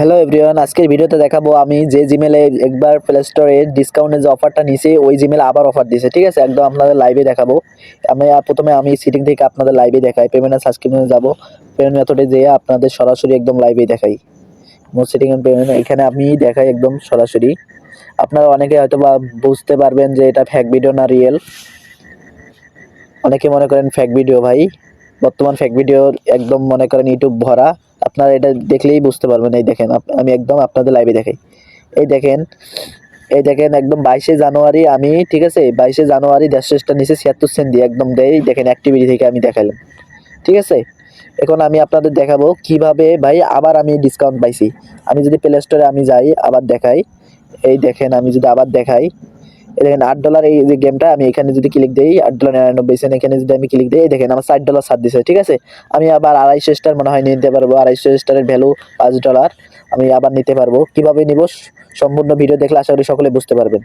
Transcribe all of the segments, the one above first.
Hello everyone, আজকের ভিডিওতে দেখাবো আমি যে জিমেলে একবার প্লে স্টোরে ডিসকাউন্টের যে অফারটা নিয়েছি ওই জিমেলে আবার অফার দিয়েছে। ঠিক আছে, একদম আপনাদের লাইভে দেখাবো। প্রথমে আমি সিটিং থেকে আপনাদের লাইভে দেখাই, পেমেন্ট আর সাবস্ক্রিপশনে যাবো। পেমেন্ট মেথডে যেয়ে আপনাদের সরাসরি একদম লাইভে দেখাই। মোট সিটিং এন্ড পেমেন্ট এখানে আমি দেখাই একদম সরাসরি। আপনারা অনেকে হয়তো বা বুঝতে পারবেন যে এটা ফেক ভিডিও না রিয়েল। অনেকে মনে করেন ফেক ভিডিও। ভাই, বর্তমান ফেক ভিডিও একদম মনে করেন ইউটিউব ভরা। আপনারা এটা দেখলেই বুঝতে পারবেন। এই দেখেন, আমি একদম আপনাদের লাইভে দেখাই। এই দেখেন, এই দেখেন একদম 22শে জানুয়ারি আমি, ঠিক আছে, 22শে জানুয়ারি 1.5 নিচে 76 সেন্ট দিয়ে একদম দেই। দেখেন অ্যাক্টিভিটি থেকে আমি দেখালাম। ঠিক আছে, এখন আমি আপনাদের দেখাবো কিভাবে ভাই আবার আমি ডিসকাউন্ট পাইছি। আমি যদি প্লে স্টোরে আমি যাই আবার দেখাই। এই দেখেন, আমি যদি আবার দেখাই, এই দেখেন $8 এই যে গেমটা, আমি এখানে যদি ক্লিক দিই $8.99 এখানে যদি আমি ক্লিক দিই, দেখেন আমার $60 ছাড় দিছে। ঠিক আছে, আমি আবার 250 স্টার মনে হয় নিতে পারবো। 250 স্টারের ভ্যালু $5 আমি আবার নিতে পারবো। কিভাবে নিব সম্পূর্ণ ভিডিও দেখলে আশা করি সকলে বুঝতে পারবেন।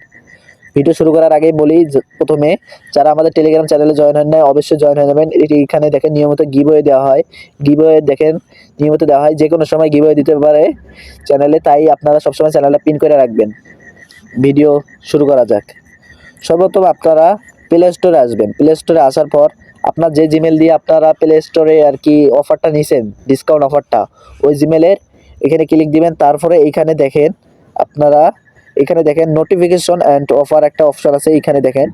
ভিডিও শুরু করার আগেই বলি, প্রথমে যারা আমাদের টেলিগ্রাম চ্যানেলে জয়েন হন নাই অবশ্যই জয়েন হয়ে যাবেন। এখানে দেখেন নিয়মিত গিভওয়ে দেওয়া হয়। গিভওয়ে দেখেন নিয়মিত দেওয়া হয়, যে কোনো সময় গিভওয়ে দিতে পারে চ্যানেলে, তাই আপনারা সবসময় চ্যানেলটা পিন করে রাখবেন। ভিডিও শুরু করা যাক। সর্বপ্রথম আপনারা প্লে স্টোরে আসবেন। প্লে স্টোরে আসার পর আপনার যে জিমেল দিয়ে আপনারা প্লে স্টোরে আর কি অফারটা নিছেন, ডিসকাউন্ট অফারটা, ওই জিমেলের এখানে ক্লিক দিবেন। তারপরে এইখানে দেখেন আপনারা, এখানে দেখেন নোটিফিকেশন অ্যান্ড অফার একটা অপশন আছে। এইখানে দেখেন,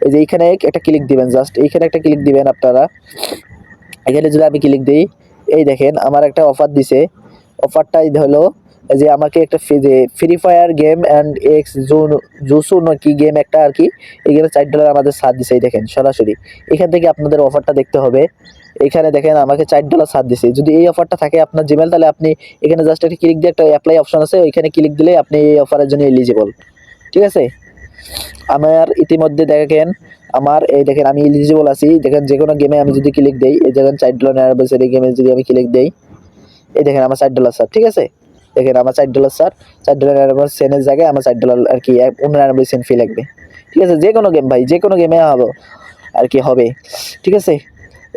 এই যে এইখানে একটা ক্লিক দিবেন, জাস্ট এইখানে একটা ক্লিক দিবেন আপনারা। এখানে যদি আমি ক্লিক দিই, এই দেখেন আমার একটা অফার দিছে। অফারটাই হলো যে আমাকে একটা ফ্রি ফায়ার গেম অ্যান্ড এক্স জুসু নাকি গেম একটা আর কি, এখানে $4 আমাদের ছাড় দিছে। এই দেখেন সরাসরি এখান থেকে আপনাদের অফারটা দেখতে হবে। এখানে দেখেন আমাকে $4 ছাড় দিছে। যদি এই অফারটা থাকে আপনার জিমেল, তাহলে আপনি এখানে জাস্ট একটা ক্লিক দিয়ে একটা অ্যাপ্লাই অপশন আছে, ওইখানে ক্লিক দিলে আপনি এই অফারের জন্য এলিজিবল। ঠিক আছে, আমার ইতিমধ্যে দেখেন আমার এই দেখেন আমি এলিজিবল আছি। দেখেন যে কোনো গেমে আমি যদি ক্লিক দেই, এই দেখেন $4 এই গেমে যদি আমি ক্লিক দেই, এই দেখেন আমার $4 স্যার। ঠিক আছে, দেখেন আমার $4 স্যার। $4 জায়গায় আমার $4 আর কি 99 সেন্ট ফি লাগবে। ঠিক আছে, যে কোনো গেম ভাই, যে কোনো গেমে হবে আর কি হবে। ঠিক আছে,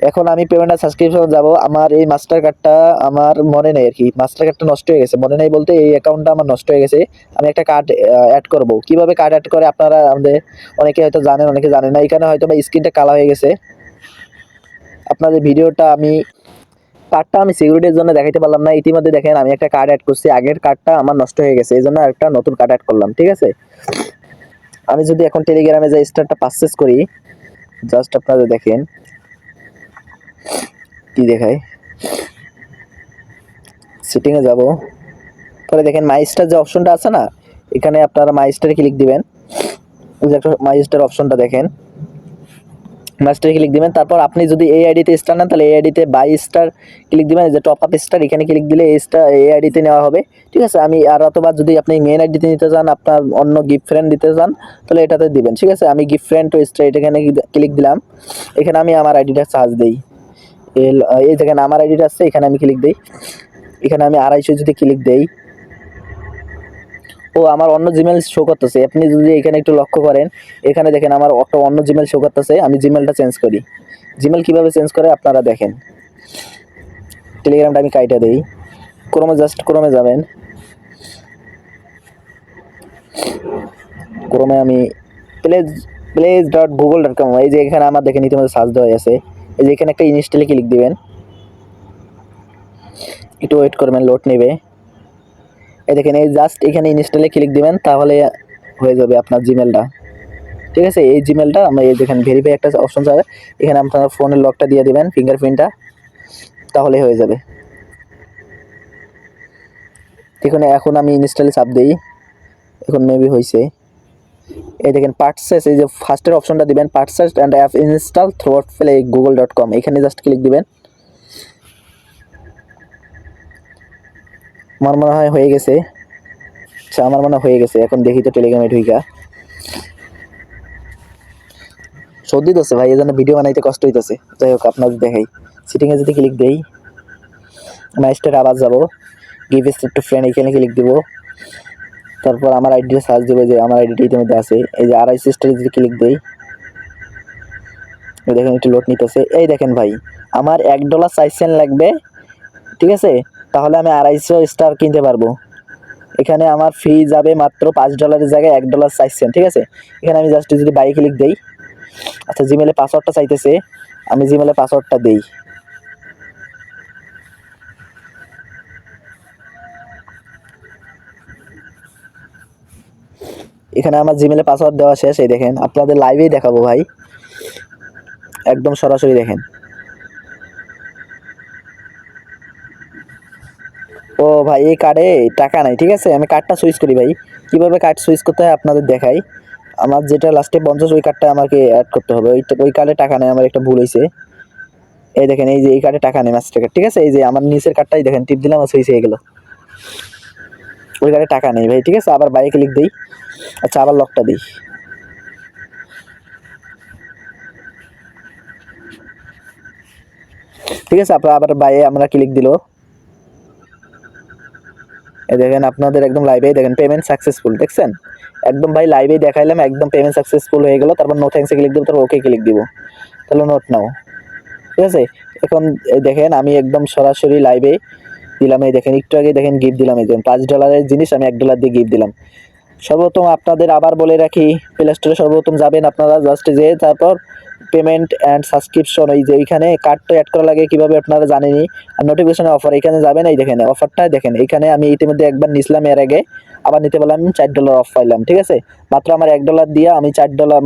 এখন আমি পেমেন্ট আর সাবস্ক্রিপশন যাব। আমার এই মাস্টার কার্ডটা আমার মনে নেই আর কি, মাস্টার কার্ডটা নষ্ট হয়ে গেছে। মনে নেই বলতে এই অ্যাকাউন্টটা আমার নষ্ট হয়ে গেছে। আমি একটা কার্ড অ্যাড করব। কিভাবে কার্ড অ্যাড করে আপনারা আমাদের অনেকে হয়তো জানেন, অনেকে জানেন না। এখানে হয়তো বা স্ক্রিনটা কালো হয়ে গেছে। আপনাদের ভিডিওটা আমি কার্ডটা আমি সিকিউরিটির জন্য দেখাইতে পারলাম না। ইতিমধ্যে দেখেন আমি একটা কার্ড অ্যাড করছি, আগের কার্ডটা আমার নষ্ট হয়ে গেছে, এই জন্য একটা নতুন কার্ড অ্যাড করলাম। ঠিক আছে, আমি যদি এখন টেলিগ্রামে যে স্টারটা পারচেস করি, জাস্ট আপনারা দেখেন কি দেখায়। সেটিংয়ে যাব, পরে দেখেন মাই স্টার যে অপশনটা আছে না, এখানে আপনারা মাই স্টারে ক্লিক দিবেন। এই যে একটা মাই স্টার অপশনটা দেখেন, মাস্টারে ক্লিক দিবেন। তারপর আপনি যদি এই আইডিতে স্টার নেন, তাহলে এই আইডিতে 22 স্টার ক্লিক দিবেন। যে টপ আপ স্টার এখানে ক্লিক দিলে এই আইডিতে নেওয়া হবে। ঠিক আছে, আমি আর অথবা যদি আপনি মেন আইডিতে নিতে চান, আপনার অন্য গিফট ফ্রেন্ড দিতে চান, তাহলে এটাতে দিবেন। ঠিক আছে, আমি গিফট ফ্রেন্ড টু স্টার এখানে ক্লিক দিলাম। এখানে আমি আমার আইডিটা চার্জ দিই। এই যেখানে আমার আইডিটা আছে এখানে আমি ক্লিক দিই। এখানে আমি 250 যদি ক্লিক দেই, ও আমার অন্য জিমেল শো করতেছে। আপনি যদি এখানে একটু লক্ষ্য করেন, এখানে দেখেন আমার একটা অন্য জিমেল শো করতেছে। আমি জিমেলটা চেঞ্জ করি। জিমেল কিভাবে চেঞ্জ করে আপনারা দেখেন। টেলিগ্রামটা আমি কাইটা দেই। ক্রোমে যাবেন। ক্রোমে আমি প্লেজ.google.com, এই যে এখানে আমার দেখেন ইতিমধ্যে সার্চ দেওয়া আছে। এই যে এখানে একটা ইনস্টলে ক্লিক দিবেন, একটু ওয়েট করবেন, লোড নেবে। এই দেখেন এই জাস্ট এখানে ইনস্টলে ক্লিক দিবেন, তাহলে হয়ে যাবে আপনার জিমেলটা। ঠিক আছে, এই জিমেলটা আমরা এই দেখেন ভেরিফাই একটা অপশন যাবে, এখানে আপনার ফোনের লকটা দিয়ে দিবেন, ফিঙ্গারপ্রিন্টটা, তাহলে হয়ে যাবে। এখন আমি ইনস্টলে চাপ দিই, এখন মেবি হয়েছে। এই দেখেন পারচেস, এই যে ফার্স্টের অপশনটা দিবেন, purchase and app install through google.com, এখানে জাস্ট ক্লিক দিবেন। আমার মনে হয় হয়ে গেছে। আচ্ছা, আমার মনে হয়ে গেছে। এখন দেখি তো টেলিগ্রামে ঢুইকা। সর্দি দিতেছে ভাই, এই জন্য ভিডিও বানাইতে কষ্ট হইতেছে। যাই হোক আপনাদের দেখাই। সিটিংয়ে যদি ক্লিক দেই, মাইস্টার আবার যাবো, গিভ স্টার টু ফ্রেন্ড এখানে ক্লিক দিব। তারপর আমার আইডিটা সার্চ দেবো, যে আমার আইডিটা ইতিমধ্যে আছে। এই যে 250 স্টারে যদি ক্লিক দেই, দেখেন একটু লোড নিতেছে। এই দেখেন ভাই, আমার $1 4 সেন্ট লাগবে। ঠিক আছে, তাহলে আমি 250 স্টার কিনতে পারবো। এখানে আমার ফি যাবে মাত্র $5 জায়গায় $1 চাইছেন, ঠিক আছে। এখানে আমি জাস্ট যদি বাই ক্লিক দেই, আচ্ছা জিমেলে পাসওয়ার্ডটা চাইতেছে, আমি জিমেলে পাসওয়ার্ডটা দেই। এখানে আমার জিমেলে পাসওয়ার্ড দেওয়া শেষ। এই দেখেন আপনাদের লাইভেই দেখাবো ভাই, একদম সরাসরি দেখেন। ও ভাই এই কার্ডে টাকা নাই, ঠিক আছে। আমি কার্ডটা সুইচ করি ভাই, কীভাবে কার্ড সুইচ করতে হয় আপনাদের দেখাই। আমার যেটা লাস্টে 50 ওই কার্ডটা আমাকে অ্যাড করতে হবে। ওই কার্ডে টাকা নেই, আমার একটা ভুল হয়েছে। এই দেখেন এই যে এই কার্ডে টাকা নেই, মাস্টার কার্ড, ঠিক আছে। এই যে আমার নিচের কার্ডটাই দেখেন, টিপ দিলাম আর সুইচ হয়ে গেল। ওই কার্ডে টাকা নেই ভাই, ঠিক আছে। আবার বাইরে ক্লিক দিই, আচ্ছা আবার লকটা দিই, ঠিক আছে। আপনার আবার বাইরে আমরা ক্লিক দিল, এই দেখেন আপনাদের একদম লাইভেই দেখেন পেমেন্ট সাকসেসফুল, দেখছেন একদম ভাই লাইভেই দেখাইলাম, একদম পেমেন্ট সাকসেসফুল হয়ে গেল। তারপর নো থ্যাঙ্কসে ক্লিক দেবো, তারপর ওকে ক্লিক দিব, তাহলে নোট নাও, ঠিক আছে। এখন এই দেখেন আমি একদম সরাসরি লাইভে দিলাম। এই দেখেন একটু আগে দেখেন গিফট দিলাম, এই $5 জিনিস আমি $1 দিয়ে গিফট দিলাম। সর্বপ্রথম আপনাদের আবার বলে রাখি, প্লে স্টোরে সর্বপ্রথম যাবেন আপনারা, জাস্ট যে তারপর পেমেন্ট অ্যান্ড সাবস্ক্রিপশন, এই যে এইখানে কার্ডটা অ্যাড করা লাগে কীভাবে আপনারা জানেনই। আর নোটিফিকেশন অফার এখানে যাবেন, এই দেখেন অফারটা দেখেন, এখানে আমি ইতিমধ্যে একবার নিছিলাম এর আগে, আবার নিতে পারলাম, $4 অফ পাইলাম, ঠিক আছে। মাত্র আমার $1 দিয়ে আমি $4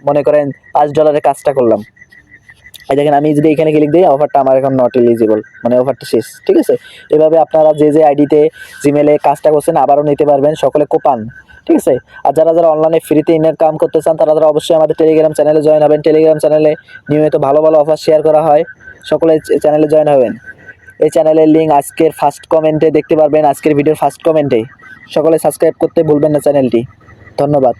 মনে করেন $5 কাজটা করলাম। এই দেখেন আমি যদি এখানে ক্লিক দিই, অফারটা আমার এখন নট এলিজিবল, মানে অফারটা শেষ, ঠিক আছে। এভাবে আপনারা যে যে আইডিতে জিমেলে কাজটা করছেন আবারও নিতে পারবেন, সকলে কোপান, ঠিক আছে। আর যারা যারা অনলাইনে ফ্রিতে ইনকাম করতে চান তারা অবশ্যই আমাদের টেলিগ্রাম চ্যানেলে জয়েন হবেন। টেলিগ্রাম চ্যানেলে নিয়মিত ভালো ভালো অফার শেয়ার করা হয়, সকলে চ্যানেলে জয়েন হবেন। এই চ্যানেলের লিঙ্ক আজকের ফার্স্ট কমেন্টে দেখতে পারবেন, আজকের ভিডিওর ফার্স্ট কমেন্টে। সকলে সাবস্ক্রাইব করতে ভুলবেন না চ্যানেলটি। ধন্যবাদ।